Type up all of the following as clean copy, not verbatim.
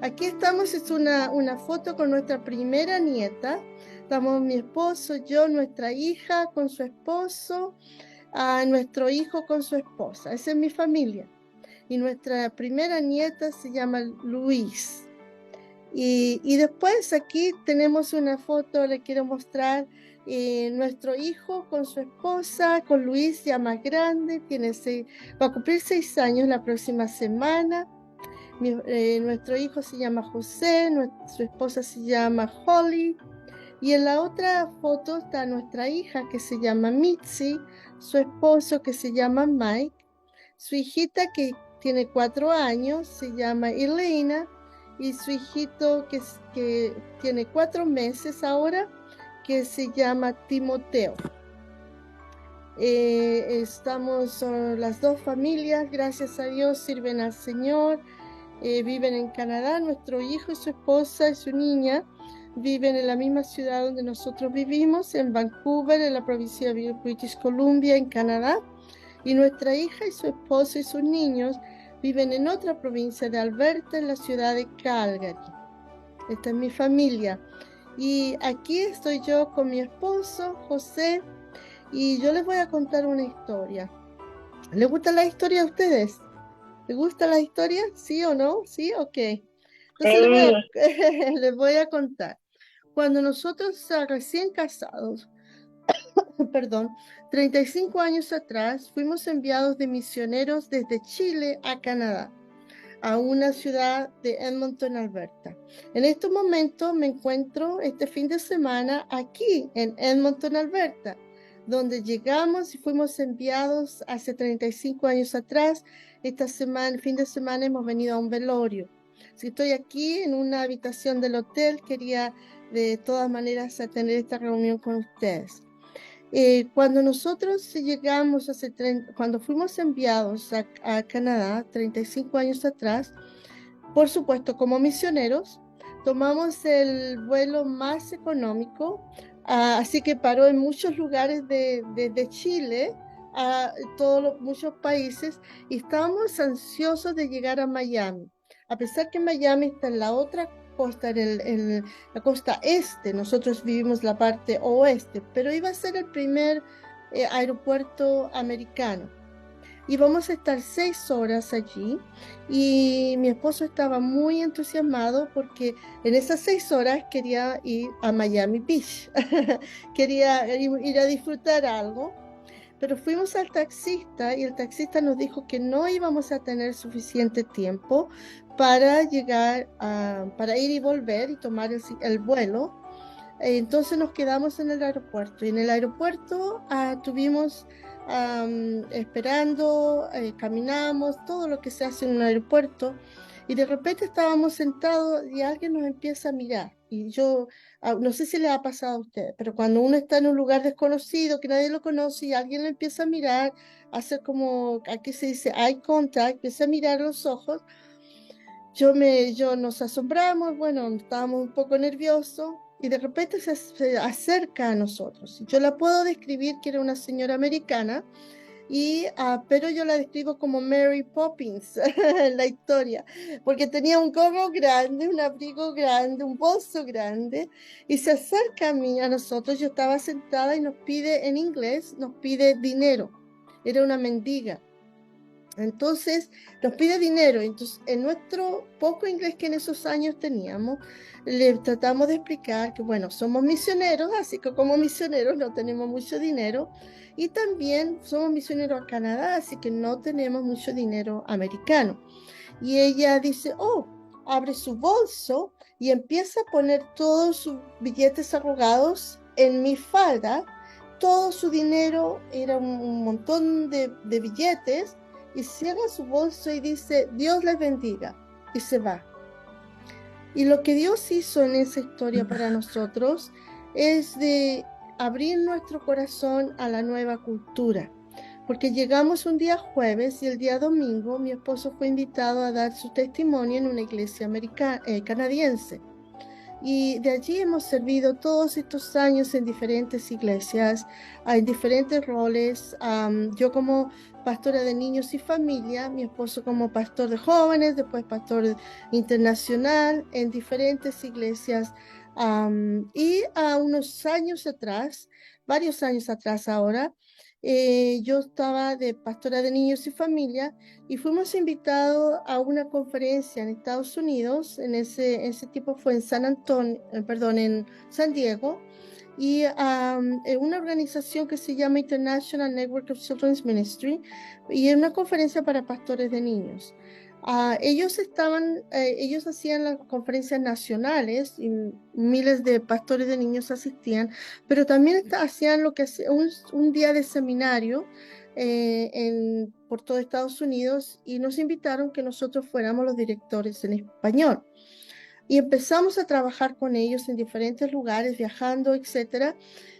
Aquí estamos, es una foto con nuestra primera nieta. Estamos mi esposo, yo, nuestra hija con su esposo, nuestro hijo con su esposa. Esa es mi familia. Y nuestra primera nieta se llama Luis. Y después aquí tenemos una foto, le quiero mostrar nuestro hijo con su esposa, con Luis ya más grande, va a cumplir 6 años la próxima semana. Nuestro hijo se llama José, su esposa se llama Holly. Y en la otra foto está nuestra hija que se llama Mitzi, su esposo que se llama Mike, su hijita que tiene 4 años se llama Elena y su hijito que tiene 4 meses ahora que se llama Timoteo. Son las dos familias, gracias a Dios, sirven al Señor. Viven en Canadá, nuestro hijo y su esposa y su niña viven en la misma ciudad donde nosotros vivimos, en Vancouver, en la provincia de British Columbia, en Canadá, y nuestra hija y su esposo y sus niños viven en otra provincia de Alberta, en la ciudad de Calgary. Esta es mi familia. Y aquí estoy yo con mi esposo, José, y yo les voy a contar una historia. ¿Les gusta la historia a ustedes? ¿Les gusta la historia? ¿Sí o no? ¿Sí? Ok. Entonces Sí, les voy a contar. Cuando nosotros recién casados, perdón, 35 años atrás, fuimos enviados de misioneros desde Chile a Canadá, a una ciudad de Edmonton, Alberta. En este momento me encuentro este fin de semana aquí en Edmonton, Alberta, donde llegamos y fuimos enviados hace 35 años atrás. Esta semana, fin de semana, hemos venido a un velorio. Si estoy aquí en una habitación del hotel, quería de todas maneras a tener esta reunión con ustedes. Cuando nosotros llegamos, cuando fuimos enviados a Canadá 35 años atrás, por supuesto, como misioneros, tomamos el vuelo más económico, así que paró en muchos lugares de Chile, muchos países, y estábamos ansiosos de llegar a Miami. A pesar que Miami está en la otra costa, en la costa este, nosotros vivimos la parte oeste, pero iba a ser el primer aeropuerto americano. Y vamos a estar 6 horas allí y mi esposo estaba muy entusiasmado porque en esas 6 horas quería ir a Miami Beach, quería ir a disfrutar algo, pero fuimos al taxista y el taxista nos dijo que no íbamos a tener suficiente tiempo para para ir y volver y tomar el vuelo. Entonces nos quedamos en el aeropuerto y en el aeropuerto tuvimos esperando, caminamos, todo lo que se hace en un aeropuerto y de repente estábamos sentados y alguien nos empieza a mirar y yo no sé si le ha pasado a usted, pero cuando uno está en un lugar desconocido que nadie lo conoce y alguien le empieza a mirar, hacer como, aquí se dice eye contact, empieza a mirar los ojos, yo nos asombramos, bueno, estábamos un poco nerviosos y de repente se acerca a nosotros. Yo la puedo describir que era una señora americana, pero yo la describo como Mary Poppins en la historia, porque tenía un gorro grande, un abrigo grande, un bolso grande y se acerca a nosotros. Yo estaba sentada y nos pide en inglés, nos pide dinero. Era una mendiga. Entonces nos pide dinero. Entonces, en nuestro poco inglés que en esos años teníamos, le tratamos de explicar que, bueno, somos misioneros, así que como misioneros no tenemos mucho dinero. Y también somos misioneros a Canadá, así que no tenemos mucho dinero americano. Y ella dice, oh, abre su bolso y empieza a poner todos sus billetes arrugados en mi falda. Todo su dinero era un montón de billetes y cierra su bolso y dice, Dios les bendiga, y se va. Y lo que Dios hizo en esa historia para nosotros es de abrir nuestro corazón a la nueva cultura, porque llegamos un día jueves y el día domingo mi esposo fue invitado a dar su testimonio en una iglesia canadiense. Y de allí hemos servido todos estos años en diferentes iglesias, en diferentes roles. Yo como pastora de niños y familia, mi esposo como pastor de jóvenes, después pastor internacional en diferentes iglesias. Y a unos años atrás, varios años atrás ahora, yo estaba de pastora de niños y familia y fuimos invitados a una conferencia en Estados Unidos. Ese tiempo fue en San Antonio, perdón, en San Diego, y en una organización que se llama International Network of Children's Ministry, y en una conferencia para pastores de niños. Ellos hacían las conferencias nacionales y miles de pastores de niños asistían, pero también hacían lo que un día de seminario por todo Estados Unidos, y nos invitaron que nosotros fuéramos los directores en español. Y empezamos a trabajar con ellos en diferentes lugares, viajando, etcétera,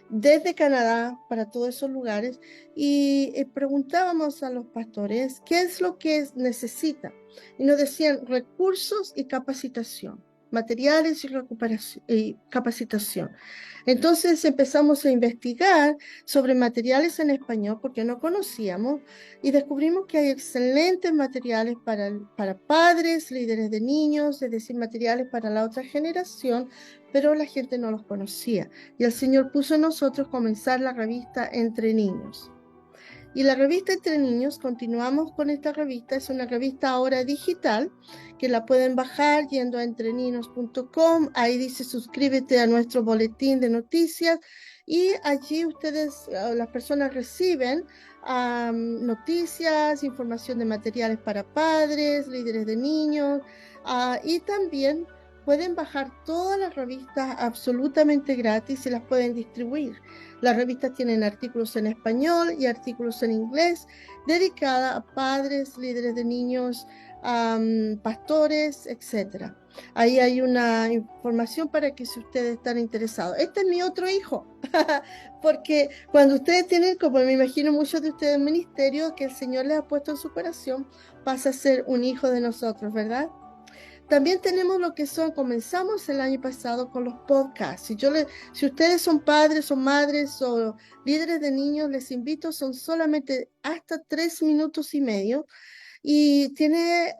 desde Canadá para todos esos lugares, y preguntábamos a los pastores qué es lo que necesitan. Y nos decían recursos y capacitación, materiales y capacitación. Entonces empezamos a investigar sobre materiales en español porque no conocíamos, y descubrimos que hay excelentes materiales para padres, líderes de niños, es decir, materiales para la otra generación, pero la gente no los conocía. Y el Señor puso en nosotros comenzar la revista Entre Niños. Y la revista Entre Niños, continuamos con esta revista, es una revista ahora digital que la pueden bajar yendo a entreniños.com. Ahí dice suscríbete a nuestro boletín de noticias, y allí ustedes, las personas reciben noticias, información de materiales para padres, líderes de niños, y también pueden bajar todas las revistas absolutamente gratis y las pueden distribuir. Las revistas tienen artículos en español y artículos en inglés dedicada a padres, líderes de niños, pastores, etcétera. Ahí hay una información para que si ustedes están interesados. Este es mi otro hijo, porque cuando ustedes tienen, como me imagino muchos de ustedes, un ministerio que el Señor les ha puesto en su corazón, pasa a ser un hijo de nosotros, ¿verdad? También tenemos lo que comenzamos el año pasado con los podcasts. Si ustedes son padres o madres o líderes de niños, les invito, son solamente hasta 3 minutos y medio, y tiene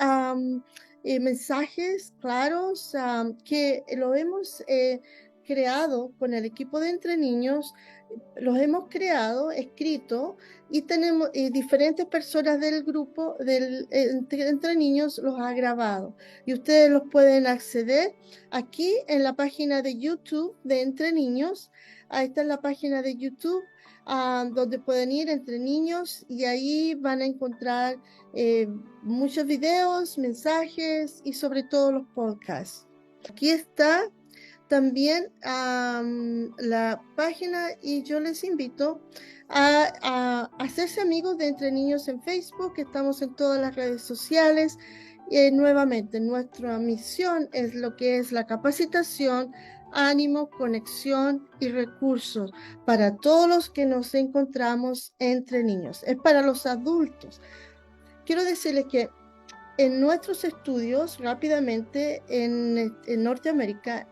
mensajes claros que lo hemos creado con el equipo de Entre Niños. Los hemos creado, escrito, y tenemos diferentes personas del grupo entre Niños los ha grabado, y ustedes los pueden acceder aquí en la página de YouTube de Entre Niños. Ahí está la página de YouTube, donde pueden ir Entre Niños, y ahí van a encontrar muchos videos, mensajes y sobre todo los podcasts. Aquí está también la página, y yo les invito a hacerse amigos de Entre Niños en Facebook, que estamos en todas las redes sociales. Nuevamente, nuestra misión es lo que es la capacitación, ánimo, conexión y recursos para todos los que nos encontramos entre niños. Es para los adultos. Quiero decirles que en nuestros estudios, rápidamente, en Norteamérica,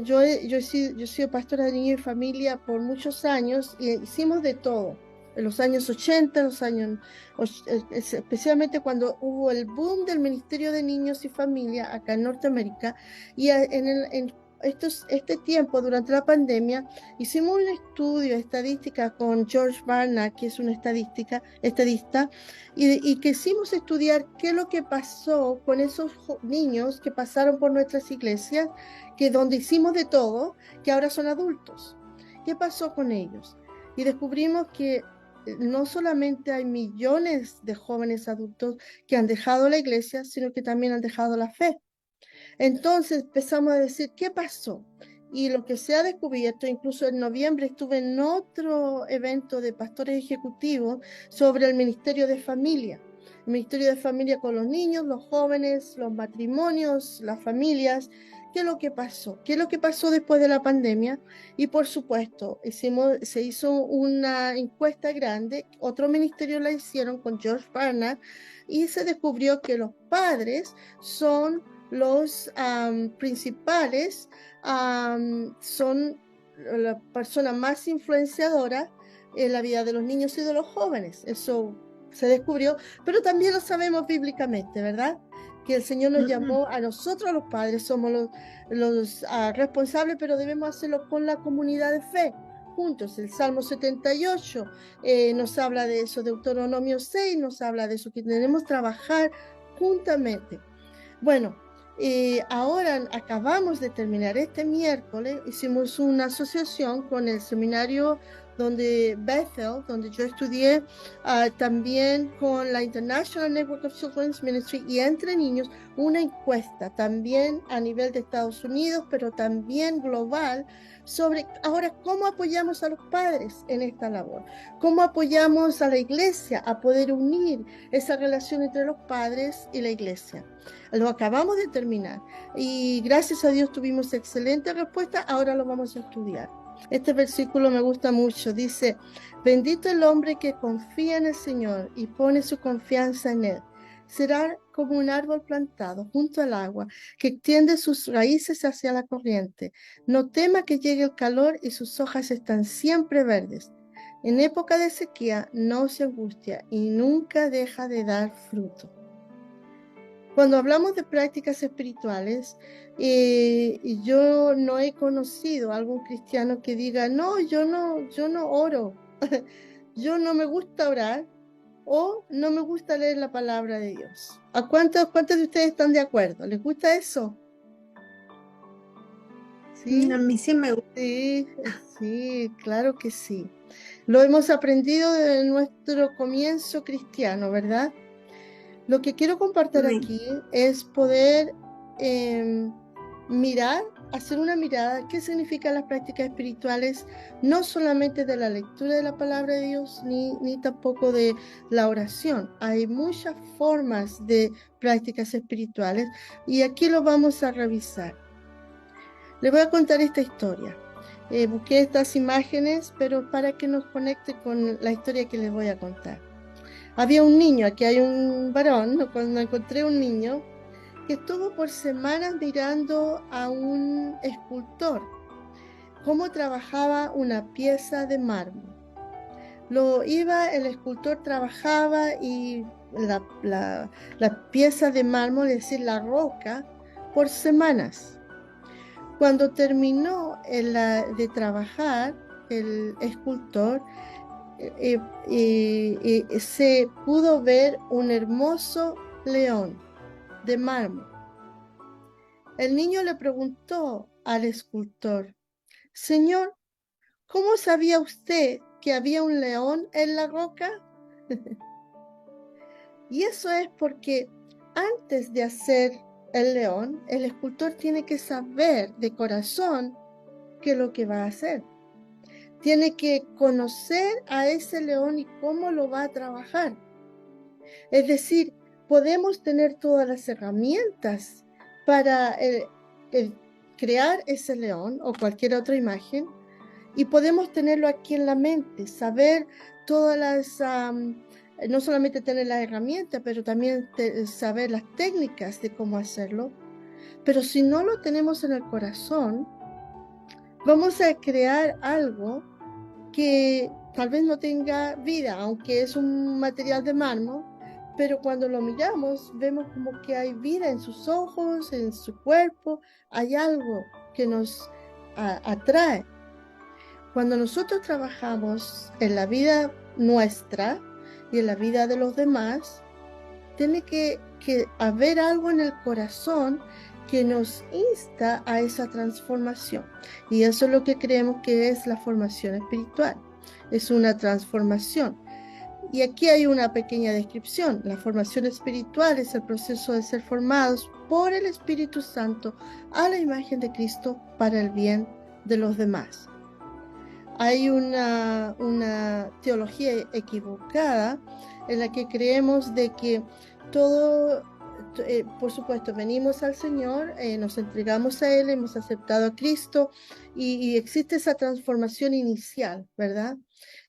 yo he sido pastora de niños y familia por muchos años, y hicimos de todo. En los años 80, especialmente cuando hubo el boom del Ministerio de Niños y Familia acá en Norteamérica, y este tiempo, durante la pandemia, hicimos un estudio estadística con George Barna, que es un estadista, y quisimos estudiar qué es lo que pasó con esos niños que pasaron por nuestras iglesias, donde hicimos de todo, que ahora son adultos. ¿Qué pasó con ellos? Y descubrimos que no solamente hay millones de jóvenes adultos que han dejado la iglesia, sino que también han dejado la fe. Entonces empezamos a decir, ¿qué pasó? Y lo que se ha descubierto, incluso en noviembre estuve en otro evento de pastores ejecutivos sobre el Ministerio de Familia. El Ministerio de Familia con los niños, los jóvenes, los matrimonios, las familias. ¿Qué es lo que pasó? ¿Qué es lo que pasó después de la pandemia? Y por supuesto, se hizo una encuesta grande, otro ministerio la hicieron con George Barna, y se descubrió que los padres son los principales son la persona más influenciadora en la vida de los niños y de los jóvenes. Eso se descubrió, pero también lo sabemos bíblicamente, ¿verdad? Que el Señor nos Ujú. llamó a nosotros, los padres, somos los responsables, pero debemos hacerlo con la comunidad de fe, juntos. El Salmo 78 nos habla de eso, Deuteronomio 6 nos habla de eso, que debemos trabajar juntamente. Bueno, ahora acabamos de terminar este miércoles, hicimos una asociación con el seminario donde Bethel, donde yo estudié, también con la International Network of Children's Ministry y entre niños, una encuesta también a nivel de Estados Unidos, pero también global, sobre ahora cómo apoyamos a los padres en esta labor, cómo apoyamos a la iglesia a poder unir esa relación entre los padres y la iglesia. Lo acabamos de terminar y gracias a Dios tuvimos excelente respuesta. Ahora lo vamos a estudiar. Este versículo me gusta mucho. Dice, bendito el hombre que confía en el Señor y pone su confianza en Él. Será como un árbol plantado junto al agua, que extiende sus raíces hacia la corriente. No tema que llegue el calor y sus hojas están siempre verdes. En época de sequía no se angustia y nunca deja de dar fruto. Cuando hablamos de prácticas espirituales, yo no he conocido a algún cristiano que diga, no, yo no oro, yo no me gusta orar o no me gusta leer la palabra de Dios. ¿Cuántos de ustedes están de acuerdo? ¿Les gusta eso? A Sí, mí sí me gusta. sí, sí, claro que sí. Lo hemos aprendido desde nuestro comienzo cristiano, ¿verdad? Lo que quiero compartir Amén. aquí es poder mirar, hacer una mirada, qué significan las prácticas espirituales, no solamente de la lectura de la palabra de Dios, ni tampoco de la oración. Hay muchas formas de prácticas espirituales y aquí lo vamos a revisar. Les voy a contar esta historia. Busqué estas imágenes, pero para que nos conecte con la historia que les voy a contar. Había un niño, aquí hay un varón, ¿no? Cuando encontré un niño que estuvo por semanas mirando a un escultor, cómo trabajaba una pieza de mármol. El escultor trabajaba y la pieza de mármol, es decir, la roca, por semanas. Cuando terminó de trabajar, el escultor se pudo ver un hermoso león de mármol. El niño le preguntó al escultor, Señor, ¿cómo sabía usted que había un león en la roca? Y eso es porque antes de hacer el león, el escultor tiene que saber de corazón qué es lo que va a hacer. Tiene que conocer a ese león y cómo lo va a trabajar. Es decir, podemos tener todas las herramientas para crear ese león o cualquier otra imagen y podemos tenerlo aquí en la mente, saber todas no solamente tener las herramientas, pero también saber las técnicas de cómo hacerlo. Pero si no lo tenemos en el corazón, vamos a crear algo que tal vez no tenga vida, aunque es un material de mármol, pero cuando lo miramos vemos como que hay vida en sus ojos, en su cuerpo, hay algo que nos atrae. Cuando nosotros trabajamos en la vida nuestra y en la vida de los demás, tiene que haber algo en el corazón que nos insta a esa transformación. Y eso es lo que creemos que es la formación espiritual. Es una transformación. Y aquí hay una pequeña descripción. La formación espiritual es el proceso de ser formados por el Espíritu Santo a la imagen de Cristo para el bien de los demás. Hay una teología equivocada en la que creemos de que todo, por supuesto, venimos al Señor, nos entregamos a Él, hemos aceptado a Cristo y existe esa transformación inicial, ¿verdad?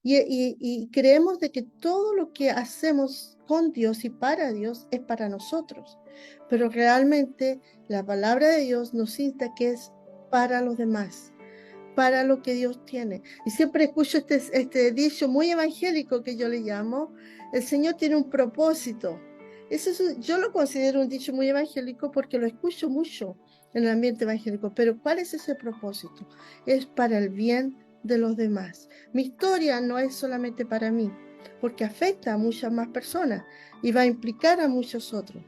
Y creemos de que todo lo que hacemos con Dios y para Dios es para nosotros. Pero realmente la palabra de Dios nos insta que es para los demás, para lo que Dios tiene. Y siempre escucho este dicho muy evangélico que yo le llamo: el Señor tiene un propósito. Yo lo considero un dicho muy evangélico porque lo escucho mucho en el ambiente evangélico. Pero ¿cuál es ese propósito? Es para el bien de los demás. Mi historia no es solamente para mí, porque afecta a muchas más personas y va a implicar a muchos otros.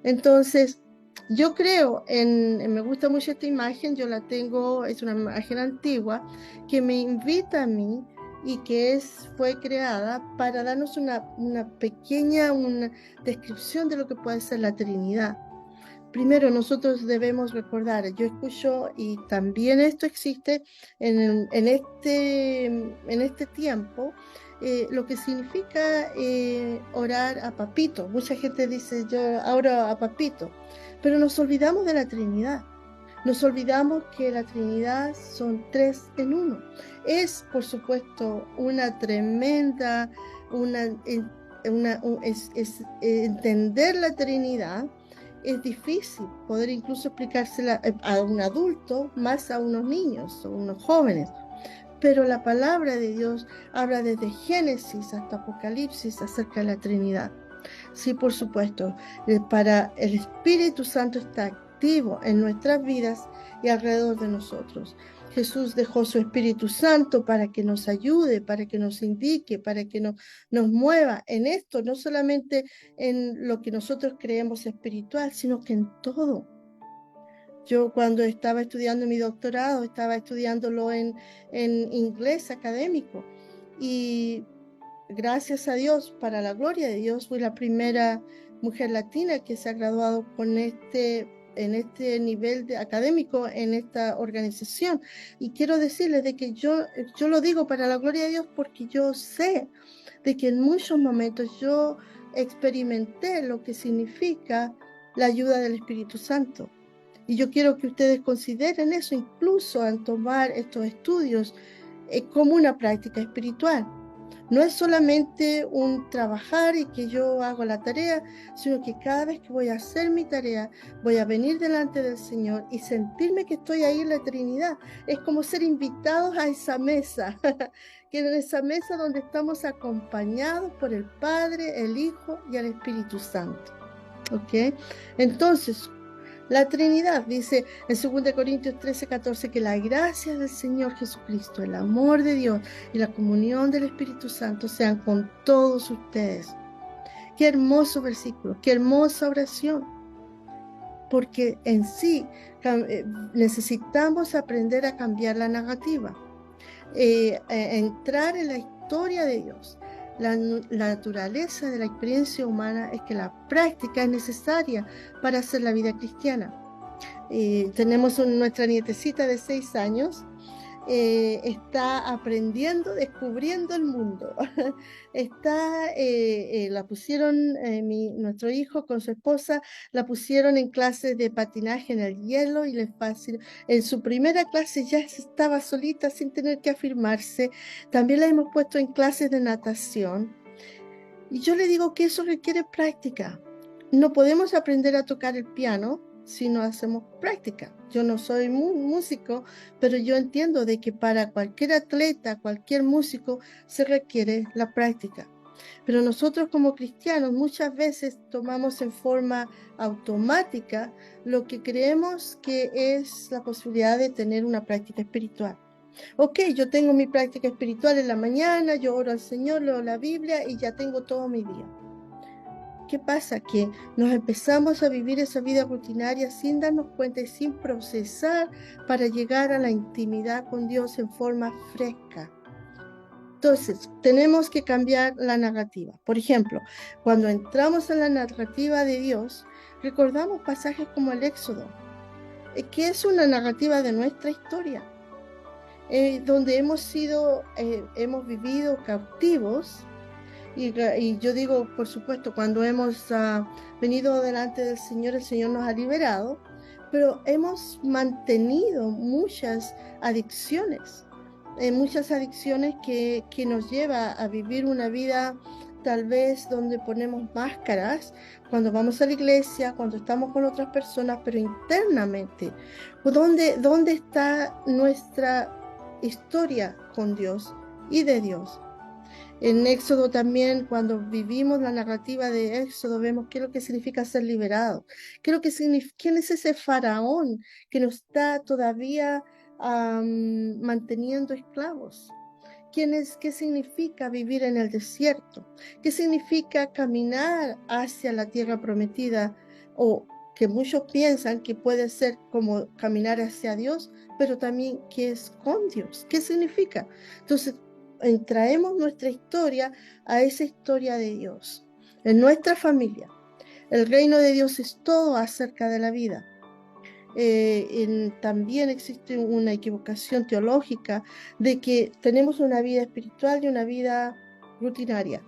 Entonces, yo creo me gusta mucho esta imagen, yo la tengo, es una imagen antigua que me invita a mí y que fue creada para darnos una pequeña descripción de lo que puede ser la Trinidad. Primero, nosotros debemos recordar, yo escucho, y también esto existe en este tiempo, lo que significa orar a Papito. Mucha gente dice, yo oro a Papito, pero nos olvidamos de la Trinidad. Nos olvidamos que la Trinidad son 3 en 1. Es, por supuesto, una tremenda, entender la Trinidad. Es difícil poder incluso explicársela a un adulto, más a unos niños o unos jóvenes. Pero la palabra de Dios habla desde Génesis hasta Apocalipsis acerca de la Trinidad. Sí, por supuesto, para el Espíritu Santo está activo en nuestras vidas y alrededor de nosotros. Jesús dejó su Espíritu Santo para que nos ayude, para que nos indique, para que nos mueva en esto, no solamente en lo que nosotros creemos espiritual, sino que en todo. Yo cuando estaba estudiando mi doctorado, estaba estudiándolo en inglés académico, y gracias a Dios, para la gloria de Dios, fui la primera mujer latina que se ha graduado en este nivel académico en esta organización. Y quiero decirles de que yo lo digo para la gloria de Dios porque yo sé de que en muchos momentos yo experimenté lo que significa la ayuda del Espíritu Santo. Y yo quiero que ustedes consideren eso incluso al tomar estos estudios como una práctica espiritual. No es solamente un trabajar y que yo hago la tarea, sino que cada vez que voy a hacer mi tarea, voy a venir delante del Señor y sentirme que estoy ahí en la Trinidad. Es como ser invitados a esa mesa, que en esa mesa donde estamos acompañados por el Padre, el Hijo y el Espíritu Santo. ¿Ok? Entonces, la Trinidad dice en 2 Corintios 13:14 que la gracia del Señor Jesucristo, el amor de Dios y la comunión del Espíritu Santo sean con todos ustedes. Qué hermoso versículo, qué hermosa oración, porque en sí necesitamos aprender a cambiar la narrativa, entrar en la historia de Dios. La naturaleza de la experiencia humana es que la práctica es necesaria para hacer la vida cristiana. Tenemos nuestra nietecita de 6 años, está aprendiendo, descubriendo el mundo. La pusieron, nuestro hijo con su esposa, la pusieron en clases de patinaje en el hielo y les fácil. En su primera clase ya estaba solita sin tener que afirmarse. También la hemos puesto en clases de natación. Y yo le digo que eso requiere práctica. No podemos aprender a tocar el piano si no hacemos práctica. Yo no soy músico, pero yo entiendo de que para cualquier atleta, cualquier músico, se requiere la práctica. Pero nosotros como cristianos muchas veces tomamos en forma automática lo que creemos que es la posibilidad de tener una práctica espiritual. Ok, yo tengo mi práctica espiritual en la mañana, yo oro al Señor, leo la Biblia y ya tengo todo mi día. ¿Qué pasa? Que nos empezamos a vivir esa vida rutinaria sin darnos cuenta y sin procesar para llegar a la intimidad con Dios en forma fresca. Entonces, tenemos que cambiar la narrativa. Por ejemplo, cuando entramos en la narrativa de Dios, recordamos pasajes como el Éxodo, que es una narrativa de nuestra historia, donde hemos vivido cautivos. Y yo digo, por supuesto, cuando hemos venido delante del Señor, el Señor nos ha liberado, pero hemos mantenido muchas adicciones que nos lleva a vivir una vida tal vez donde ponemos máscaras cuando vamos a la iglesia, cuando estamos con otras personas, pero internamente, ¿dónde está nuestra historia con Dios y de Dios? En Éxodo también, cuando vivimos la narrativa de Éxodo, vemos qué es lo que significa ser liberado. ¿Quién es ese faraón que nos está todavía manteniendo esclavos? ¿Qué significa vivir en el desierto? ¿Qué significa caminar hacia la tierra prometida? O que muchos piensan que puede ser como caminar hacia Dios, pero también que es con Dios. ¿Qué significa? Entonces, traemos nuestra historia a esa historia de Dios. En nuestra familia, el reino de Dios es todo acerca de la vida. También existe una equivocación teológica de que tenemos una vida espiritual y una vida rutinaria.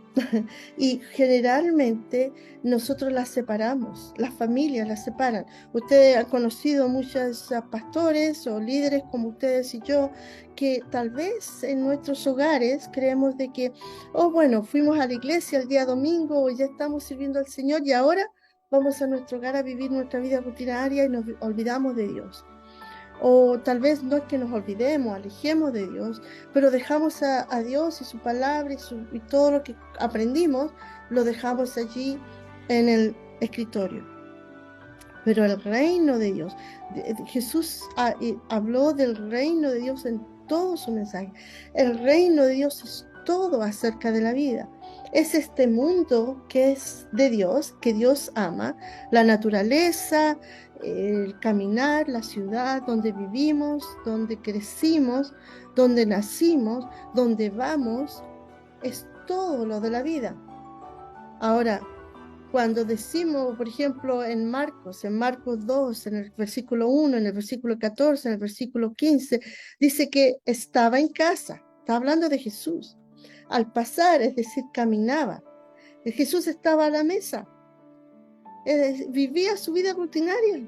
Y generalmente nosotros las separamos, las familias las separan. Ustedes han conocido muchos pastores o líderes como ustedes y yo, que tal vez en nuestros hogares creemos de que, oh, bueno, fuimos a la iglesia el día domingo, ya estamos sirviendo al Señor y ahora vamos a nuestro hogar a vivir nuestra vida rutinaria y nos olvidamos de Dios. O tal vez no es que nos olvidemos, alejemos de Dios, pero dejamos a Dios y su palabra y todo lo que aprendimos, lo dejamos allí en el escritorio. Pero el reino de Dios, Jesús habló del reino de Dios en todo su mensaje. El reino de Dios es todo acerca de la vida. Es este mundo que es de Dios, que Dios ama, la naturaleza, el caminar, la ciudad donde vivimos, donde crecimos, donde nacimos, donde vamos, es todo lo de la vida. Ahora, cuando decimos, por ejemplo, en Marcos 2, en el versículo 1, en el versículo 14, en el versículo 15, dice que estaba en casa, está hablando de Jesús. Al pasar, es decir, caminaba. Jesús estaba a la mesa, vivía su vida rutinaria.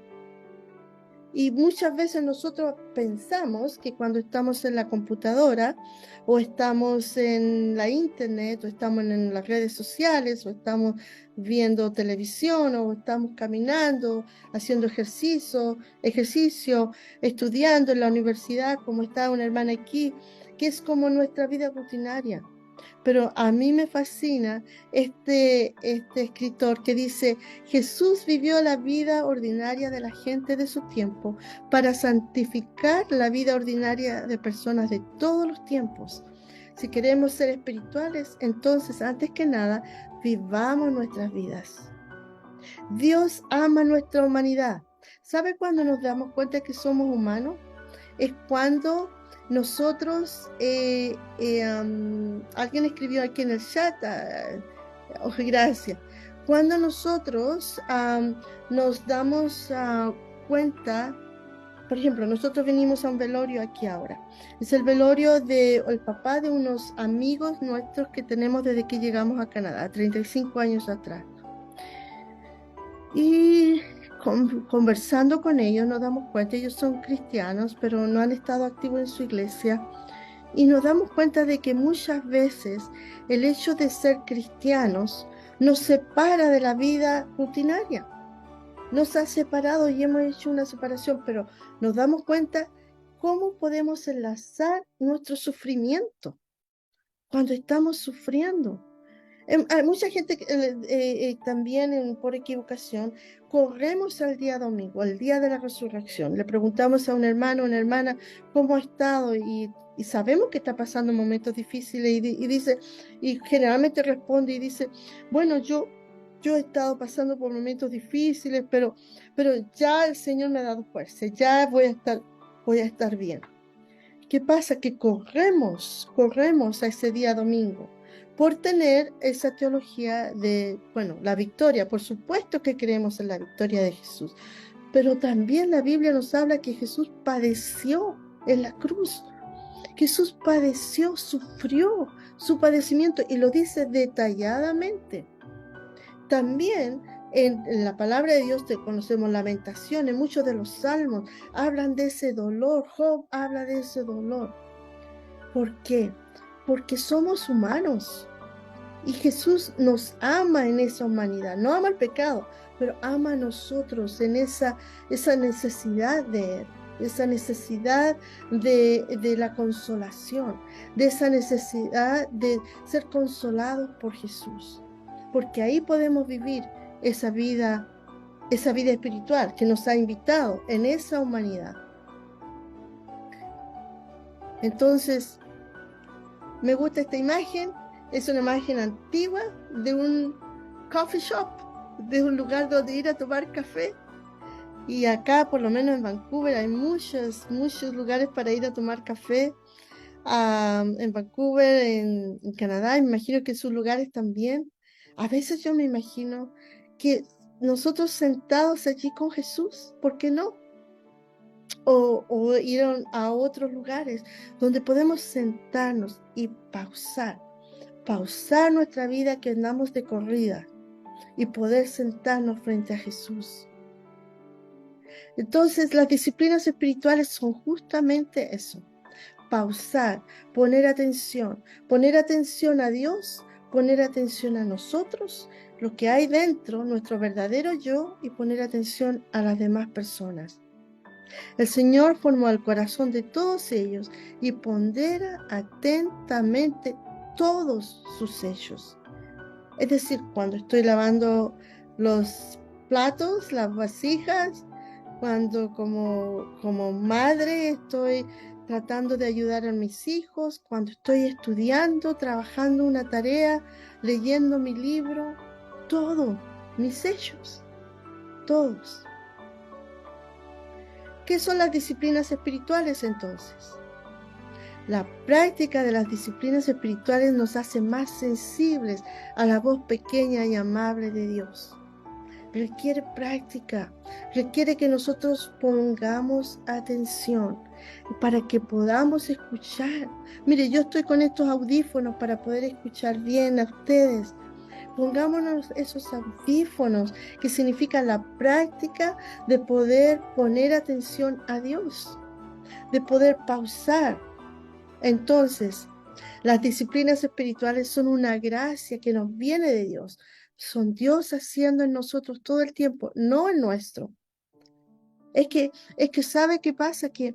Y muchas veces nosotros pensamos que cuando estamos en la computadora o estamos en la internet o estamos en las redes sociales o estamos viendo televisión o estamos caminando, haciendo ejercicio, estudiando en la universidad, como está una hermana aquí, que es como nuestra vida rutinaria. Pero a mí me fascina este escritor que dice, Jesús vivió la vida ordinaria de la gente de su tiempo para santificar la vida ordinaria de personas de todos los tiempos. Si queremos ser espirituales, entonces, antes que nada, vivamos nuestras vidas. Dios ama nuestra humanidad. ¿Sabe cuándo nos damos cuenta que somos humanos? Es cuando nosotros, alguien escribió aquí en el chat, gracias, cuando nosotros nos damos cuenta, por ejemplo, nosotros venimos a un velorio aquí ahora. Es el velorio del papá de unos amigos nuestros que tenemos desde que llegamos a Canadá, 35 años atrás. Y conversando con ellos nos damos cuenta, ellos son cristianos, pero no han estado activos en su iglesia, y nos damos cuenta de que muchas veces el hecho de ser cristianos nos separa de la vida rutinaria. Nos ha separado y hemos hecho una separación, pero nos damos cuenta cómo podemos enlazar nuestro sufrimiento cuando estamos sufriendo. Hay mucha gente que, también por equivocación, corremos al día domingo, al día de la resurrección. Le preguntamos a un hermano o una hermana cómo ha estado y sabemos que está pasando momentos difíciles y dice, y generalmente responde y dice, bueno, yo he estado pasando por momentos difíciles, pero ya el Señor me ha dado fuerza, ya voy a estar bien. ¿Qué pasa? Que corremos a ese día domingo por tener esa teología de, bueno, la victoria. Por supuesto que creemos en la victoria de Jesús, pero también la Biblia nos habla que Jesús padeció en la cruz. Jesús padeció, sufrió su padecimiento y lo dice detalladamente. También en la palabra de Dios conocemos Lamentaciones, muchos de los salmos hablan de ese dolor. Job habla de ese dolor. ¿Por qué? Porque somos humanos Y Jesús nos ama en esa humanidad, no ama el pecado, pero ama a nosotros en esa necesidad de Él, esa necesidad de la consolación, de esa necesidad de ser consolados por Jesús, porque ahí podemos vivir esa vida espiritual que nos ha invitado en esa humanidad. Entonces, me gusta esta imagen, es una imagen antigua de un coffee shop, de un lugar donde ir a tomar café. Y acá, por lo menos en Vancouver, hay muchos lugares para ir a tomar café. En Vancouver, en Canadá, me imagino que en sus lugares también. A veces yo me imagino que nosotros sentados allí con Jesús, ¿por qué no? O ir a otros lugares donde podemos sentarnos y pausar nuestra vida que andamos de corrida y poder sentarnos frente a Jesús. Entonces, las disciplinas espirituales son justamente eso: pausar, poner atención a Dios, poner atención a nosotros, lo que hay dentro, nuestro verdadero yo, y poner atención a las demás personas. El Señor formó el corazón de todos ellos y pondera atentamente todos sus hechos. Es decir, cuando estoy lavando los platos, las vasijas, cuando como madre estoy tratando de ayudar a mis hijos, cuando estoy estudiando, trabajando una tarea, leyendo mi libro, todo, mis hechos, todos. ¿Qué son las disciplinas espirituales entonces? La práctica de las disciplinas espirituales nos hace más sensibles a la voz pequeña y amable de Dios. Requiere práctica, requiere que nosotros pongamos atención para que podamos escuchar. Mire, yo estoy con estos audífonos para poder escuchar bien a ustedes. Pongámonos esos audífonos, que significa la práctica de poder poner atención a Dios, de poder pausar. Entonces, las disciplinas espirituales son una gracia que nos viene de Dios. Son Dios haciendo en nosotros todo el tiempo, no el nuestro. Es que ¿sabe qué pasa? Que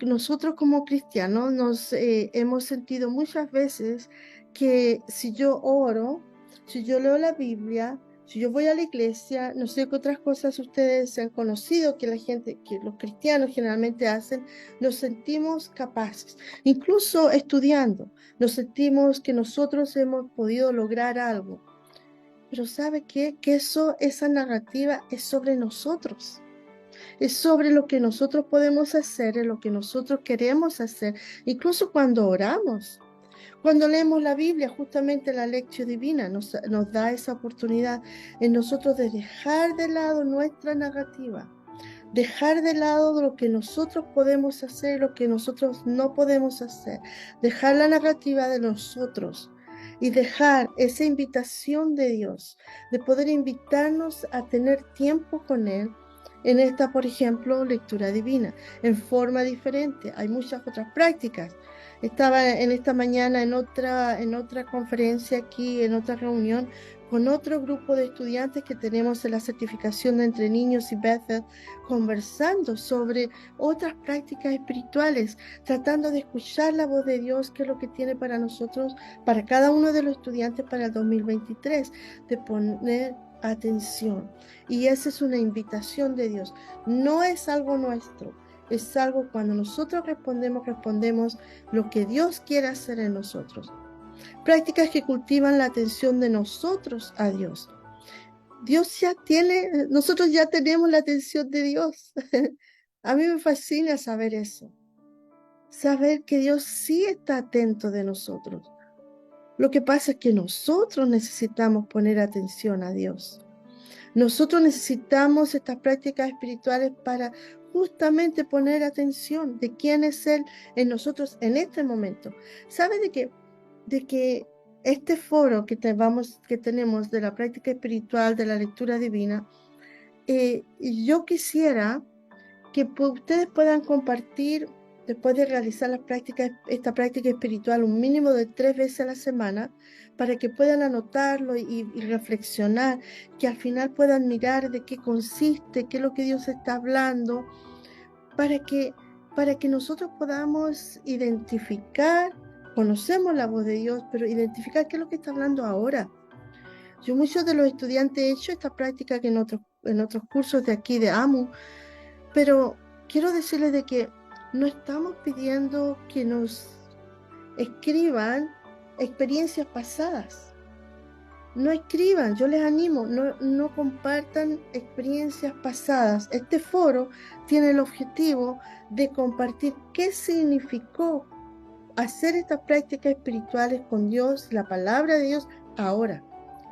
nosotros como cristianos nos hemos sentido muchas veces que si yo oro, si yo leo la Biblia, si yo voy a la iglesia, no sé qué otras cosas ustedes han conocido que la gente, que los cristianos generalmente hacen, nos sentimos capaces. Incluso estudiando, nos sentimos que nosotros hemos podido lograr algo. Pero ¿sabe qué? Que esa narrativa es sobre nosotros. Es sobre lo que nosotros podemos hacer, es lo que nosotros queremos hacer, incluso cuando oramos. Cuando leemos la Biblia, justamente la lección divina nos da esa oportunidad en nosotros de dejar de lado nuestra narrativa, dejar de lado lo que nosotros podemos hacer, lo que nosotros no podemos hacer, dejar la narrativa de nosotros y dejar esa invitación de Dios, de poder invitarnos a tener tiempo con Él. En esta, por ejemplo, lectura divina, en forma diferente. Hay muchas otras prácticas. Estaba en esta mañana en otra conferencia aquí, en otra reunión, con otro grupo de estudiantes que tenemos en la certificación de Entre Niños y Bethel, conversando sobre otras prácticas espirituales, tratando de escuchar la voz de Dios, que es lo que tiene para nosotros, para cada uno de los estudiantes para el 2023, de poner atención. Y esa es una invitación de Dios, no es algo nuestro, es algo cuando nosotros respondemos lo que Dios quiere hacer en nosotros. Prácticas que cultivan la atención de nosotros a Dios. Nosotros ya tenemos la atención de Dios. A mí me fascina saber eso. Saber que Dios sí está atento de nosotros. Lo que pasa es que nosotros necesitamos poner atención a Dios. Nosotros necesitamos estas prácticas espirituales para justamente poner atención de quién es Él en nosotros en este momento. ¿Sabe de que este foro que tenemos de la práctica espiritual, de la lectura divina, yo quisiera que ustedes puedan compartir después de realizar esta práctica espiritual un mínimo de 3 veces a la semana, para que puedan anotarlo y reflexionar, que al final puedan mirar de qué consiste, qué es lo que Dios está hablando, para que nosotros podamos identificar, conocemos la voz de Dios, pero identificar qué es lo que está hablando ahora. Yo muchos de los estudiantes he hecho esta práctica que en otros cursos de aquí de AMU, pero quiero decirles de que no estamos pidiendo que nos escriban experiencias pasadas. No escriban, yo les animo, no compartan experiencias pasadas. Este foro tiene el objetivo de compartir qué significó hacer estas prácticas espirituales con Dios, la palabra de Dios, ahora,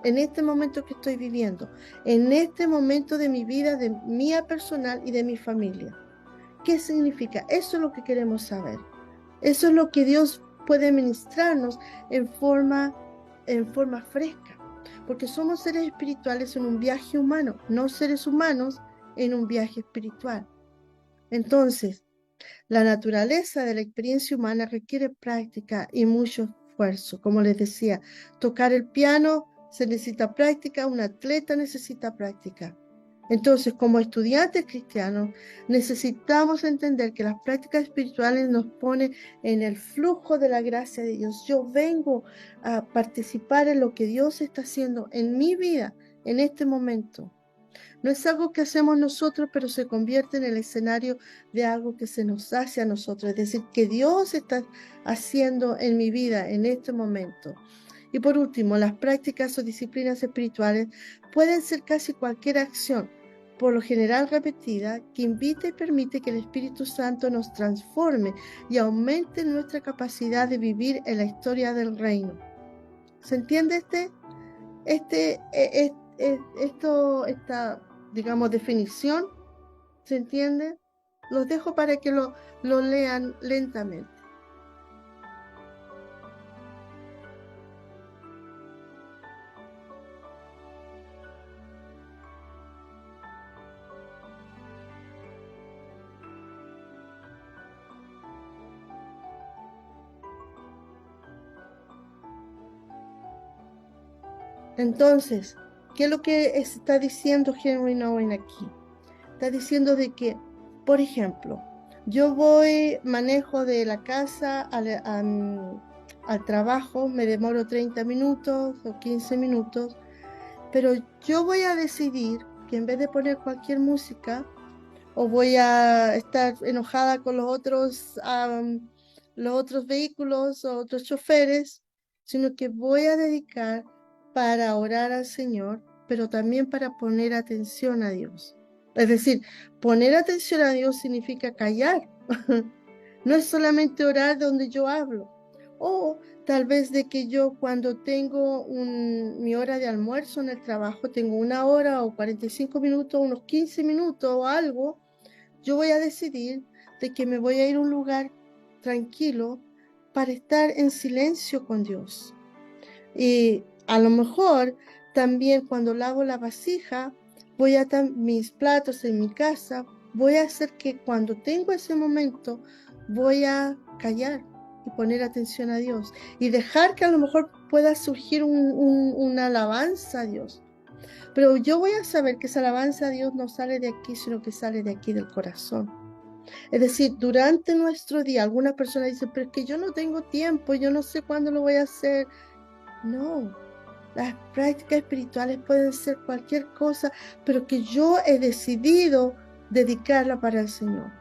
en este momento que estoy viviendo, en este momento de mi vida, de mía personal y de mi familia. ¿Qué significa? Eso es lo que queremos saber. Eso es lo que Dios puede ministrarnos en forma fresca, porque somos seres espirituales en un viaje humano, no seres humanos en un viaje espiritual. Entonces, la naturaleza de la experiencia humana requiere práctica y mucho esfuerzo. Como les decía, tocar el piano se necesita práctica, un atleta necesita práctica. Entonces, como estudiantes cristianos, necesitamos entender que las prácticas espirituales nos ponen en el flujo de la gracia de Dios. Yo vengo a participar en lo que Dios está haciendo en mi vida en este momento. No es algo que hacemos nosotros, pero se convierte en el escenario de algo que se nos hace a nosotros. Es decir, que Dios está haciendo en mi vida en este momento. Y por último, las prácticas o disciplinas espirituales pueden ser casi cualquier acción, por lo general repetida, que invita y permite que el Espíritu Santo nos transforme y aumente nuestra capacidad de vivir en la historia del reino. ¿Se entiende esta, digamos, definición? ¿Se entiende? Los dejo para que lo lean lentamente. Entonces, ¿qué es lo que está diciendo Henry Nouwen aquí? Está diciendo de que, por ejemplo, yo manejo de la casa al trabajo, me demoro 30 minutos o 15 minutos, pero yo voy a decidir que en vez de poner cualquier música, o voy a estar enojada con los otros vehículos o otros choferes, sino que voy a dedicar para orar al Señor, pero también para poner atención a Dios. Es decir, poner atención a Dios significa callar. No es solamente orar donde yo hablo. O tal vez de que yo cuando tengo mi hora de almuerzo en el trabajo, tengo 1 hora o 45 minutos, unos 15 minutos o algo, yo voy a decidir de que me voy a ir a un lugar tranquilo para estar en silencio con Dios. Y a lo mejor también cuando lavo la vasija, mis platos en mi casa, voy a hacer que cuando tengo ese momento, voy a callar y poner atención a Dios y dejar que a lo mejor pueda surgir una alabanza a Dios. Pero yo voy a saber que esa alabanza a Dios no sale de aquí, sino que sale de aquí del corazón. Es decir, durante nuestro día, algunas personas dicen, pero es que yo no tengo tiempo, yo no sé cuándo lo voy a hacer. No, las prácticas espirituales pueden ser cualquier cosa, pero que yo he decidido dedicarla para el Señor.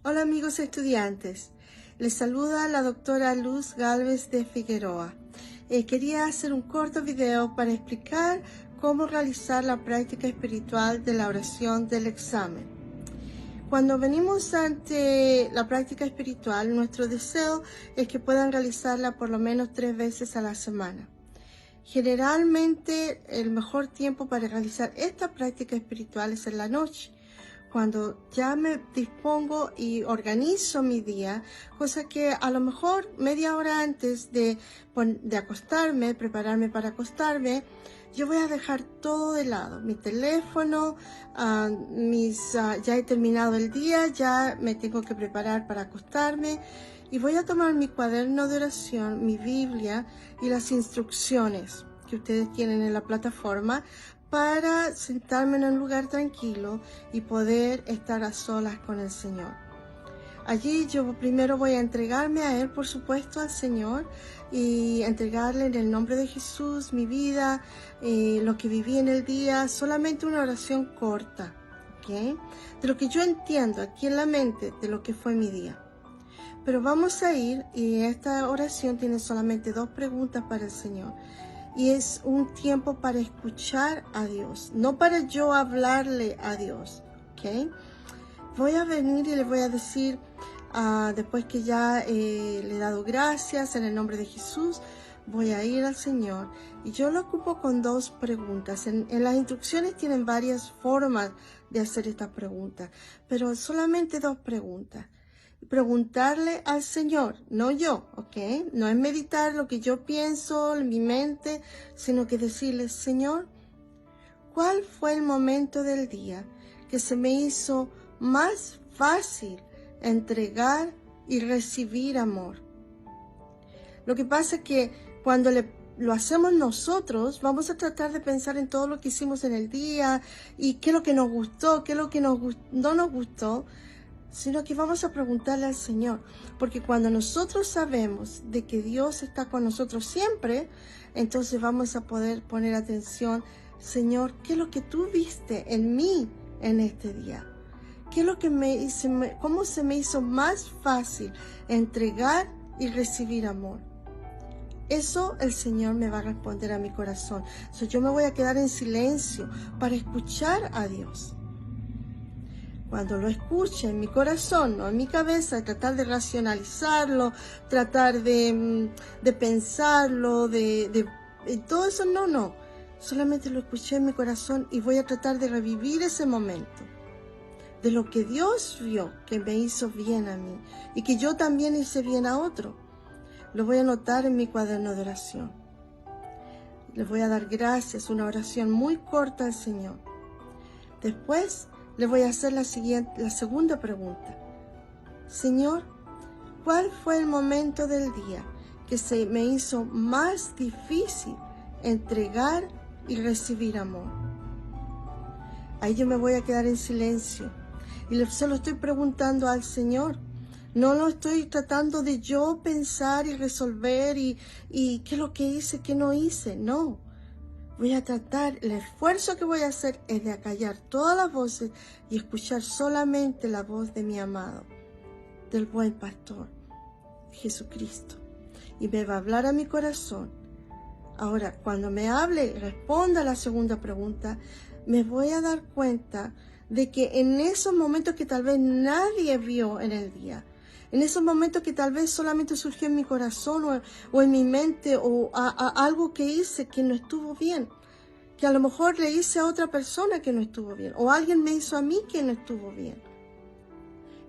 Hola amigos estudiantes, les saluda la doctora Luz Gálvez de Figueroa. Quería hacer un corto video para explicar cómo realizar la práctica espiritual de la oración del examen. Cuando venimos ante la práctica espiritual, nuestro deseo es que puedan realizarla por lo menos 3 veces a la semana. Generalmente el mejor tiempo para realizar esta práctica espiritual es en la noche, cuando ya me dispongo y organizo mi día, cosa que a lo mejor media hora antes de acostarme, prepararme para acostarme, yo voy a dejar todo de lado, mi teléfono, ya he terminado el día, ya me tengo que preparar para acostarme y voy a tomar mi cuaderno de oración, mi Biblia y las instrucciones que ustedes tienen en la plataforma para sentarme en un lugar tranquilo y poder estar a solas con el Señor. Allí yo primero voy a entregarme a Él, por supuesto, al Señor, y entregarle en el nombre de Jesús mi vida, lo que viví en el día, solamente una oración corta, ¿ok? De lo que yo entiendo aquí en la mente de lo que fue mi día. Pero vamos a ir, y esta oración tiene solamente 2 preguntas para el Señor. Y es un tiempo para escuchar a Dios, no para yo hablarle a Dios, ¿ok? Voy a venir y le voy a decir, después que ya le he dado gracias en el nombre de Jesús, voy a ir al Señor. Y yo lo ocupo con 2 preguntas. En las instrucciones tienen varias formas de hacer estas preguntas, pero solamente 2 preguntas. Preguntarle al Señor, no yo, ¿ok? No es meditar lo que yo pienso en mi mente, sino que decirle, Señor, ¿cuál fue el momento del día que se me hizo más fácil entregar y recibir amor? Lo que pasa es que cuando lo hacemos nosotros, vamos a tratar de pensar en todo lo que hicimos en el día y qué es lo que nos gustó, qué es lo que no nos gustó, sino que vamos a preguntarle al Señor, porque cuando nosotros sabemos de que Dios está con nosotros siempre, entonces vamos a poder poner atención, Señor, ¿qué es lo que tú viste en mí en este día? ¿Qué es lo que cómo se me hizo más fácil entregar y recibir amor? Eso el Señor me va a responder a mi corazón. Yo me voy a quedar en silencio para escuchar a Dios. Cuando lo escuche en mi corazón, no en mi cabeza, tratar de racionalizarlo, tratar de pensarlo, de todo eso, no. Solamente lo escuché en mi corazón y voy a tratar de revivir ese momento de lo que Dios vio que me hizo bien a mí y que yo también hice bien a otro. Lo voy a anotar en mi cuaderno de oración. Le voy a dar gracias, una oración muy corta al Señor. Después le voy a hacer la segunda pregunta. Señor, ¿cuál fue el momento del día que se me hizo más difícil entregar y recibir amor? Ahí yo me voy a quedar en silencio y se lo estoy preguntando al Señor. No lo estoy tratando de yo pensar y resolver y qué es lo que hice, qué no hice. No. Voy a tratar, el esfuerzo que voy a hacer es de acallar todas las voces y escuchar solamente la voz de mi amado, del buen pastor, Jesucristo. Y me va a hablar a mi corazón. Ahora, cuando me hable y responda a la segunda pregunta, me voy a dar cuenta de que en esos momentos que tal vez nadie vio en el día, en esos momentos que tal vez solamente surgió en mi corazón o en mi mente o algo que hice que no estuvo bien, que a lo mejor le hice a otra persona que no estuvo bien o alguien me hizo a mí que no estuvo bien.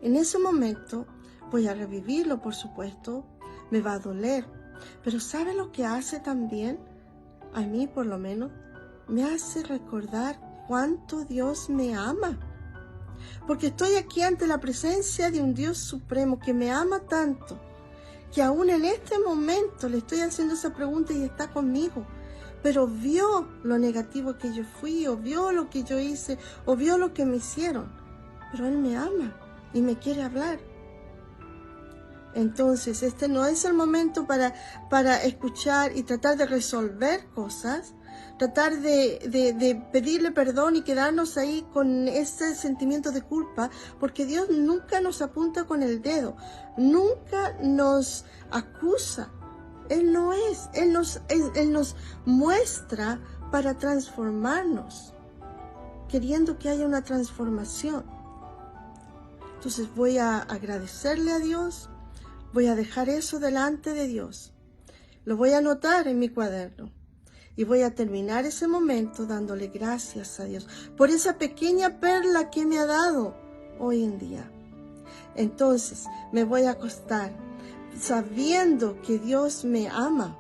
En ese momento voy a revivirlo, por supuesto, me va a doler, pero ¿sabe lo que hace también? A mí por lo menos, me hace recordar cuánto Dios me ama. Porque estoy aquí ante la presencia de un Dios supremo que me ama tanto, que aún en este momento le estoy haciendo esa pregunta y está conmigo, pero vio lo negativo que yo fui, o vio lo que yo hice, o vio lo que me hicieron, pero Él me ama y me quiere hablar. Entonces, este no es el momento para escuchar y tratar de resolver cosas, tratar de pedirle perdón y quedarnos ahí con ese sentimiento de culpa, porque Dios nunca nos apunta con el dedo, nunca nos acusa. Él no es, Él nos muestra para transformarnos, queriendo que haya una transformación. Entonces voy a agradecerle a Dios. Voy a dejar eso delante de Dios. Lo voy a anotar en mi cuaderno. Y voy a terminar ese momento dándole gracias a Dios por esa pequeña perla que me ha dado hoy en día. Entonces me voy a acostar sabiendo que Dios me ama